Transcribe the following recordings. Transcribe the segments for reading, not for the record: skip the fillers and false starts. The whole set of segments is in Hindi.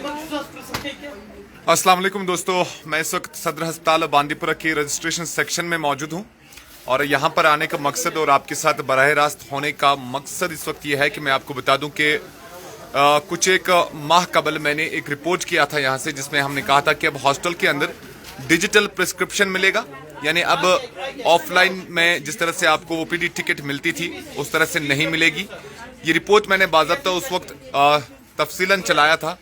अस्सलाम वालेकुम दोस्तों, मैं इस वक्त सदर अस्पताल बांदीपुरा के रजिस्ट्रेशन सेक्शन में मौजूद हूं और यहाँ पर आने का मकसद और आपके साथ बराह रास्त होने का मकसद इस वक्त ये है कि मैं आपको बता दूं कि कुछ एक माह कबल मैंने एक रिपोर्ट किया था यहाँ से, जिसमें हमने कहा था कि अब हॉस्टल के अंदर डिजिटल प्रिस्क्रिप्शन मिलेगा, यानी अब ऑफलाइन में जिस तरह से आपको ओपीडी टिकट मिलती थी उस तरह से नहीं मिलेगी। ये रिपोर्ट मैंने बाज़ाब्ता उस वक्त तफसीलन चलाया था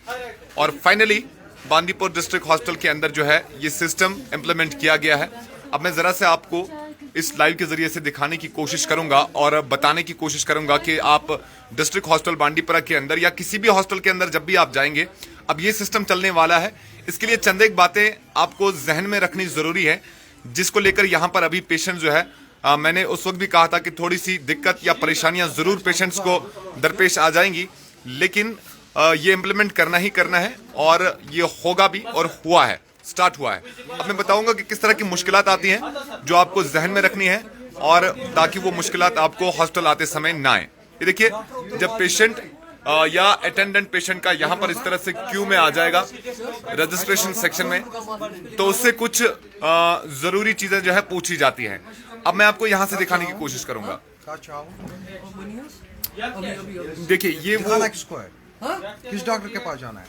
और फाइनली बांदीपुर डिस्ट्रिक्ट हॉस्टल के अंदर जो है ये सिस्टम इम्प्लीमेंट किया गया है। अब मैं ज़रा से आपको इस लाइव के ज़रिए से दिखाने की कोशिश करूंगा और बताने की कोशिश करूंगा कि आप डिस्ट्रिक्ट हॉस्टल बांदीपुरा के अंदर या किसी भी हॉस्टल के अंदर जब भी आप जाएंगे अब ये सिस्टम चलने वाला है। इसके लिए चंद एक बातें आपको जहन में रखनी ज़रूरी है, जिसको लेकर यहाँ पर अभी पेशेंट जो है मैंने उस वक्त भी कहा था कि थोड़ी सी दिक्कत या परेशानियां ज़रूर पेशेंट्स को दरपेश आ जाएंगी, लेकिन ये इम्प्लीमेंट करना ही करना है और ये होगा भी और हुआ है, स्टार्ट हुआ है। अब मैं बताऊंगा कि किस तरह की मुश्किलात आती हैं जो आपको जहन में रखनी है और ताकि वो मुश्किलात आपको हॉस्टल आते समय ना आए। ये देखिए, जब पेशेंट या अटेंडेंट पेशेंट का यहाँ पर इस तरह से क्यू में आ जाएगा रजिस्ट्रेशन सेक्शन में, तो उससे कुछ जरूरी चीजें जो है पूछी जाती हैं। अब मैं आपको यहाँ से दिखाने की कोशिश करूंगा। देखिए, ये वो किस डॉक्टर के पास जाना है?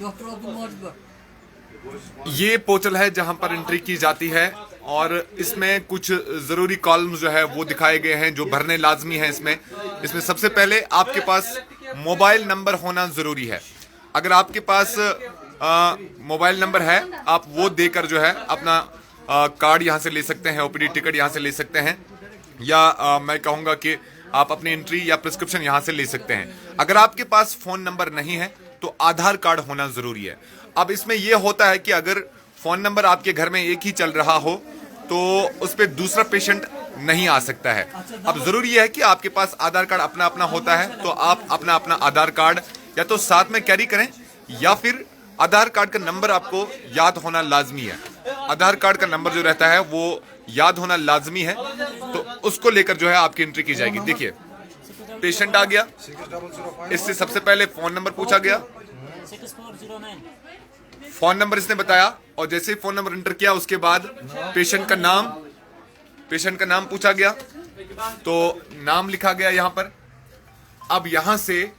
ये पोर्टल है जहां पर एंट्री की जाती है और इसमें कुछ जरूरी कॉलम्स जो है वो दिखाए गए हैं जो भरने लाजमी है। इसमें सबसे पहले आपके पास मोबाइल नंबर होना जरूरी है। अगर आपके पास मोबाइल नंबर है, आप वो देकर जो है अपना कार्ड यहाँ से ले सकते हैं, ओपीडी टिकट यहाँ से ले सकते हैं, या मैं कहूँगा कि आप अपनी एंट्री या प्रिस्क्रिप्शन यहाँ से ले सकते हैं। अगर आपके पास फोन नंबर नहीं है तो आधार कार्ड होना जरूरी है। अब इसमें यह होता है कि अगर फोन नंबर आपके घर में एक ही चल रहा हो तो उस पर दूसरा पेशेंट नहीं आ सकता है। अब जरूरी है कि आपके पास आधार कार्ड अपना अपना होता है, तो आप अपना अपना आधार कार्ड या तो साथ में कैरी करें या फिर आधार कार्ड का नंबर आपको याद होना लाजमी है। आधार कार्ड का नंबर जो रहता है वो याद होना लाजमी है, तो उसको लेकर जो है आपकी एंट्री की जाएगी। देखिए, पेशेंट आ गया, इससे सबसे पहले फोन नंबर पूछा गया, फोन नंबर इसने बताया और जैसे ही फोन नंबर एंटर किया उसके बाद पेशेंट का नाम पूछा गया, तो नाम लिखा गया यहाँ पर। अब यहाँ से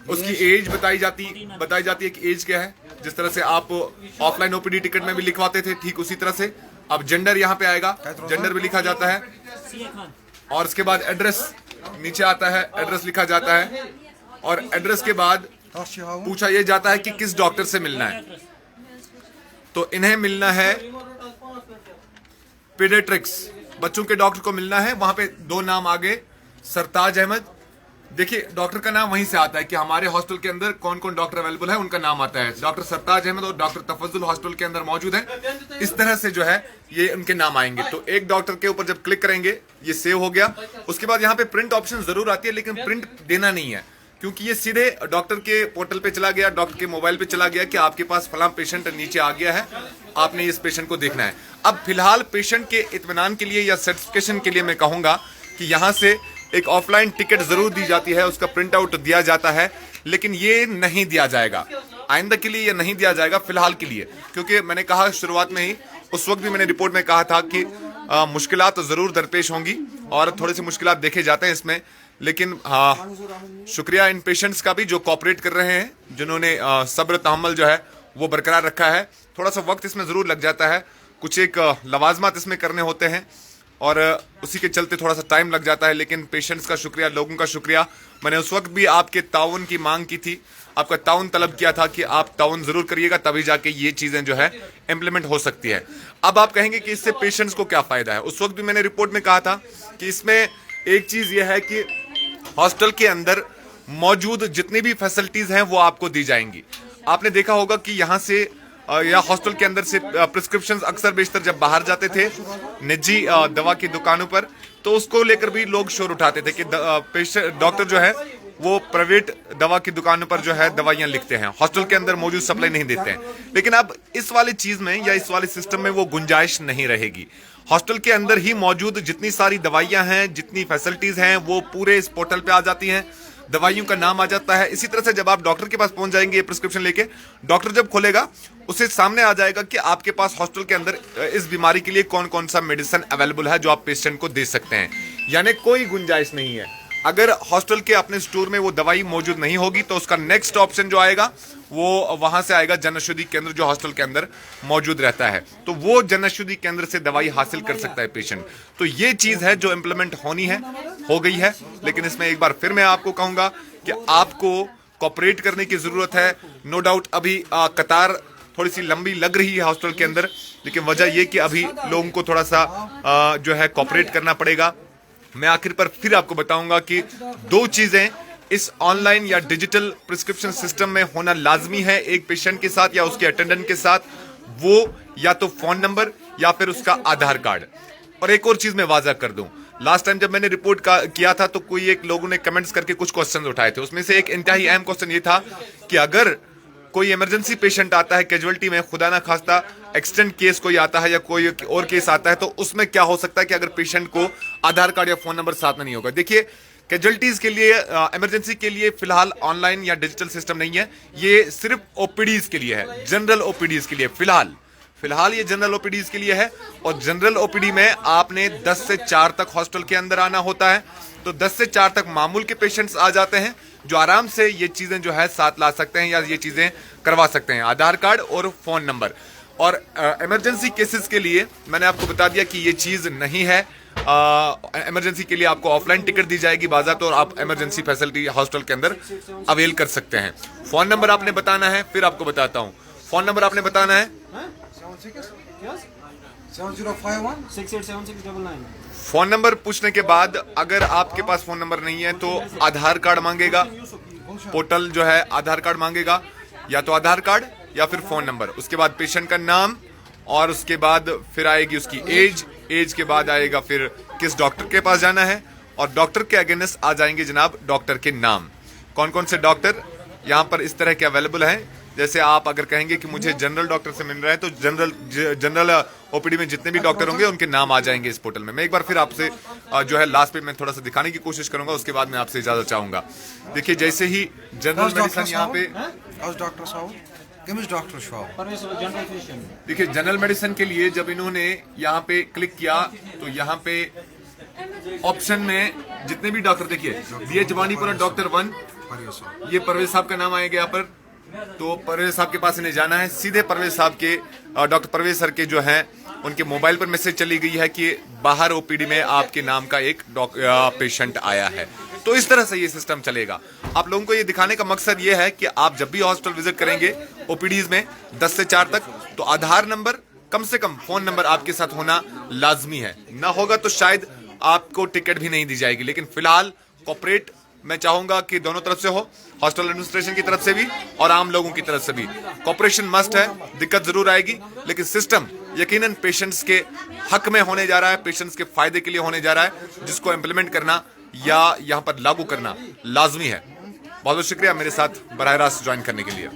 उसकी एज बताई जाती है कि एज क्या है। जिस तरह से आप ऑफलाइन ओपीडी टिकट में भी लिखवाते थे, ठीक उसी तरह से अब जेंडर यहाँ पे आएगा, जेंडर भी लिखा जाता है और उसके बाद एड्रेस नीचे आता है, एड्रेस लिखा जाता है और एड्रेस के बाद पूछा यह जाता है कि किस डॉक्टर से मिलना है। तो इन्हें मिलना है पीडियाट्रिक्स, बच्चों के डॉक्टर को मिलना है। वहां पे दो नाम आगे, सरताज अहमद। देखिए, डॉक्टर का नाम वहीं से आता है कि हमारे हॉस्टल के अंदर कौन कौन डॉक्टर अवेलेबल है, उनका नाम आता है। डॉक्टर सरताज अहमद और डॉक्टर तफज्जुल हॉस्टल के अंदर मौजूद हैं। इस तरह से जो है ये उनके नाम आएंगे। तो एक डॉक्टर के ऊपर जब क्लिक करेंगे ये सेव हो गया। उसके बाद यहाँ पे प्रिंट ऑप्शन जरूर आती है, लेकिन प्रिंट देना नहीं है क्योंकि ये सीधे डॉक्टर के पोर्टल पे चला गया, डॉक्टर के मोबाइल पे चला गया कि आपके पास फलां पेशेंट नीचे आ गया है, आपने इस पेशेंट को देखना है। अब फिलहाल पेशेंट के इत्मीनान के लिए या सर्टिफिकेशन के लिए मैं कहूंगा कि यहाँ से एक ऑफलाइन टिकट जरूर दी जाती है, उसका प्रिंट आउट दिया जाता है, लेकिन ये नहीं दिया जाएगा आइंदा के लिए, ये नहीं दिया जाएगा फिलहाल के लिए। क्योंकि मैंने कहा शुरुआत में ही, उस वक्त भी मैंने रिपोर्ट में कहा था कि मुश्किलात तो जरूर दरपेश होंगी और थोड़ी सी मुश्किलात देखे जाते हैं इसमें, लेकिन शुक्रिया इन पेशेंट्स का भी जो कोऑपरेट कर रहे हैं, जिन्होंने सब्र तहम्मुल जो है वो बरकरार रखा है। थोड़ा सा वक्त इसमें जरूर लग जाता है, कुछ एक लवाजमात इसमें करने होते हैं और उसी के चलते थोड़ा सा टाइम लग जाता है, लेकिन पेशेंट्स का शुक्रिया, लोगों का शुक्रिया। मैंने उस वक्त भी आपके ताउन की मांग की थी, आपका ताउन तलब किया था कि आप ताउन जरूर करिएगा, तभी जाके ये चीजें जो है इम्प्लीमेंट हो सकती है। अब आप कहेंगे कि इससे पेशेंट्स को क्या फायदा है। उस वक्त भी मैंने रिपोर्ट में कहा था कि इसमें एक चीज यह है कि हॉस्टल के अंदर मौजूद जितनी भी फैसिलिटीज हैं वो आपको दी जाएंगी। आपने देखा होगा कि यहाँ से या हॉस्टल के अंदर से प्रिस्क्रिप्शंस अक्सर बेशतर जब बाहर जाते थे निजी दवा की दुकानों पर, तो उसको लेकर भी लोग शोर उठाते थे कि डॉक्टर जो है वो प्राइवेट दवा की दुकानों पर जो है दवाइयां लिखते हैं, हॉस्टल के अंदर मौजूद सप्लाई नहीं देते हैं। लेकिन अब इस वाली चीज में या इस वाले सिस्टम में वो गुंजाइश नहीं रहेगी। हॉस्टल के अंदर ही मौजूद जितनी सारी दवाइयां हैं, जितनी फैसिलिटीज हैं, वो पूरे इस पोर्टल पे आ जाती हैं। दवाइयों का नाम आ जाता है। इसी तरह से जब आप डॉक्टर के पास पहुंच जाएंगे ये प्रिस्क्रिप्शन लेके, डॉक्टर जब खोलेगा उसे सामने आ जाएगा कि आपके पास हॉस्पिटल के अंदर इस बीमारी के लिए कौन कौन सा मेडिसिन अवेलेबल है जो आप पेशेंट को दे सकते हैं। यानी कोई गुंजाइश नहीं है, अगर हॉस्पिटल के अपने स्टोर में वो दवाई मौजूद नहीं होगी तो उसका नेक्स्ट ऑप्शन जो आएगा वो वहां से आएगा जन औषधि केंद्र जो हॉस्पिटल के अंदर मौजूद रहता है, तो वो जन औषधि केंद्र से दवाई हासिल कर सकता है पेशेंट। तो ये चीज है जो इंप्लीमेंट होनी है, हो गई है। लेकिन इसमें एक बार फिर मैं आपको कहूंगा कि आपको कोऑपरेट करने की जरूरत है। नो डाउट अभी कतार थोड़ी सी लंबी लग रही है हॉस्पिटल के अंदर, लेकिन वजह यह कि अभी लोगों को थोड़ा सा जो है कोऑपरेट करना पड़ेगा। मैं आखिर पर फिर आपको बताऊंगा कि दो चीजें इस ऑनलाइन या डिजिटल प्रिस्क्रिप्शन सिस्टम में होना लाजमी है एक पेशेंट के साथ या उसके अटेंडेंट के साथ, वो या तो फोन नंबर या फिर उसका आधार कार्ड। और एक और चीज मैं वाजा कर दूं, लास्ट टाइम जब मैंने रिपोर्ट किया था तो कोई एक लोगों ने कमेंट्स करके कुछ क्वेश्चन उठाए थे, उसमें से एक इंतहाई अहम क्वेश्चन ये था कि अगर कोई इमरजेंसी पेशेंट आता है कैजुअलिटी में, खुदा ना खास्ता एक्सीडेंट केस कोई आता है या कोई और केस आता है, तो उसमें क्या हो सकता है कि अगर पेशेंट को आधार कार्ड या फोन नंबर साथ में नहीं होगा। देखिए कैजुअलिटीज के लिए, इमरजेंसी के लिए फिलहाल ऑनलाइन या डिजिटल सिस्टम नहीं है, ये सिर्फ ओपीडीज के लिए है, जनरल ओपीडीज के लिए फिलहाल ये जनरल ओपीडीज के लिए है। और जनरल ओपीडी में आपने 10 से 4 तक हॉस्पिटल के अंदर आना होता है, तो 10 से 4 तक मामूल के पेशेंट्स आ जाते हैं जो आराम से ये चीजें जो है साथ ला सकते हैं या ये चीजें करवा सकते हैं, आधार कार्ड और फोन नंबर। और इमरजेंसी केसेस के लिए मैंने आपको बता दिया कि ये चीज नहीं है। इमरजेंसी के लिए आपको ऑफलाइन टिकट दी जाएगी बाज़ाब्ता, और आप इमरजेंसी फैसिलिटी हॉस्पिटल के अंदर अवेल कर सकते हैं। फोन नंबर आपने बताना है, फिर आपको बताता हूं। फोन नंबर आपने बताना है 7051 फोन नंबर पूछने के बाद अगर आपके पास फोन नंबर नहीं है तो आधार कार्ड मांगेगा, पोर्टल जो है आधार कार्ड मांगेगा, या तो आधार कार्ड या फिर फोन नंबर। उसके बाद पेशेंट का नाम, और उसके बाद फिर आएगी उसकी एज के बाद आएगा फिर किस डॉक्टर के पास जाना है, और डॉक्टर के अगेंस्ट आ जाएंगे जनाब डॉक्टर के नाम। कौन कौन से डॉक्टर यहाँ पर इस तरह के अवेलेबल हैं। जैसे आप अगर कहेंगे कि मुझे जनरल डॉक्टर से मिल रहा है तो जनरल ओपीडी में जितने भी डॉक्टर होंगे उनके नाम आ जाएंगे इस पोर्टल में। मैं एक बार फिर आपसे जो है लास्ट पे मैं थोड़ा सा दिखाने की कोशिश करूंगा, उसके बाद मैं आपसे इजाजत चाहूंगा। देखिए जैसे ही जनरल मेडिसिन यहाँ पे, देखिए जनरल मेडिसिन के लिए जब इन्होंने यहाँ पे क्लिक किया तो यहाँ पे ऑप्शन में जितने भी डॉक्टर, देखिए ये जवानीपुरा डॉक्टर 1, ये परवेज साहब का नाम आएगा यहाँ पर, तो परवेज साहब के पास इन्हें जाना है। सीधे परवेज साहब के, डॉक्टर परवेज सर के जो है उनके मोबाइल पर मैसेज चली गई है कि बाहर ओपीडी में आपके नाम का एक पेशेंट आया है। तो इस तरह से ये सिस्टम चलेगा। आप लोगों को ये दिखाने का मकसद ये है कि आप जब भी हॉस्पिटल विजिट करेंगे ओपीडीज में 10 से 4 तक, तो आधार नंबर, कम से कम फोन नंबर आपके साथ होना लाजमी है। ना होगा तो शायद आपको टिकट भी नहीं दी जाएगी। लेकिन फिलहाल कॉपरेट मैं चाहूंगा कि दोनों तरफ से हो, हॉस्पिटल एडमिनिस्ट्रेशन की तरफ से भी और आम लोगों की तरफ से भी। कॉपरेशन मस्ट है, दिक्कत जरूर आएगी लेकिन सिस्टम यकीनन पेशेंट्स के हक में होने जा रहा है, पेशेंट्स के फायदे के लिए होने जा रहा है, जिसको इम्प्लीमेंट करना या यहाँ पर लागू करना लाजमी है। बहुत बहुत शुक्रिया मेरे साथ बराह रास्त ज्वाइन करने के लिए।